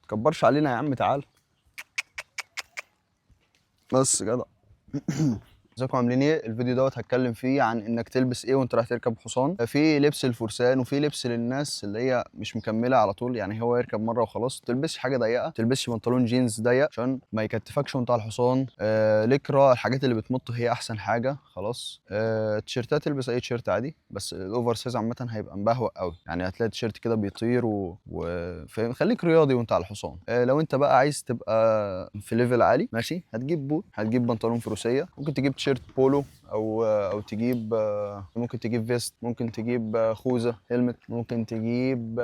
متكبرش علينا يا عم، تعال بس جدع. ازيكم عاملين ايه؟ الفيديو دوت هتكلم فيه عن انك تلبس ايه وانت رايح تركب حصان. في لبس الفرسان وفي لبس للناس اللي هي مش مكمله على طول، يعني هو يركب مره وخلاص. تلبسش حاجه ضيقه، ما تلبسش بنطلون جينز ضيق عشان ما يكتفكش وانت على الحصان. لكرة، الحاجات اللي بتمط هي احسن حاجه خلاص. تيشيرتات تلبس اي تيشيرت عادي، بس الاوفر سايز عامه هيبقى مبهوأ قوي، يعني هتلاقي تيشيرت كده بيطير فاهم. خليك رياضي وانت على الحصان. لو انت بقى عايز تبقى في ليفل عالي ماشي، هتجيب بوت، هتجيب بنطلون فروسيه، ممكن تجيب تيشيرت بولو او تجيب ممكن تجيب فيست، ممكن تجيب خوذه هيلمت، ممكن تجيب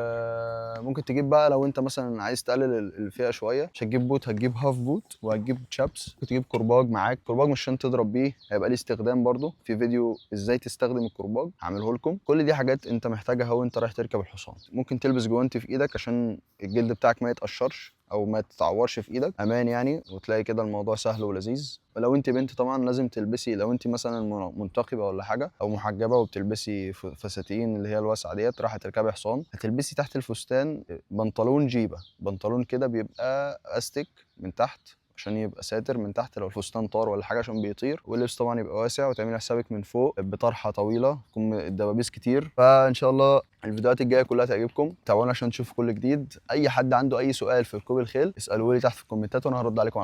بقى لو انت مثلا عايز تقلل الفئه شويه، مش هتجيب بوت، هتجيب هاف بوت وهتجيب تشابس. ممكن تجيب كرباج معاك. كرباج مش عشان تضرب بيه، هيبقى ليه استخدام برضو، في فيديو ازاي تستخدم الكرباج هعمله لكم. كل دي حاجات انت محتاجها وانت رايح تركب الحصان. ممكن تلبس جوانتي في ايدك عشان الجلد بتاعك ما يتقشرش او ما تتعورش في ايدك، امان يعني، وتلاقي كده الموضوع سهل ولذيذ. ولو انت بنت طبعا لازم تلبسي، لو انت مثلا منتقبه ولا حاجه او محجبه وبتلبسي فساتين اللي هي الواسعه ديت، راح تركبي حصان، هتلبسي تحت الفستان بنطلون جيبه، بنطلون كده بيبقى استك من تحت عشان يبقى ساتر من تحت لو الفستان طار ولا حاجه عشان بيطير، واللبس طبعا يبقى واسع، وتعملي حسابك من فوق بطرحه طويله تكون الدبابيس كتير. فان شاء الله الفيديوهات الجايه كلها تعجبكم. تابعونا عشان تشوفوا كل جديد. اي حد عنده اي سؤال في ركوب الخيل اسالوه لي تحت في الكومنتات وانا هرد عليكم على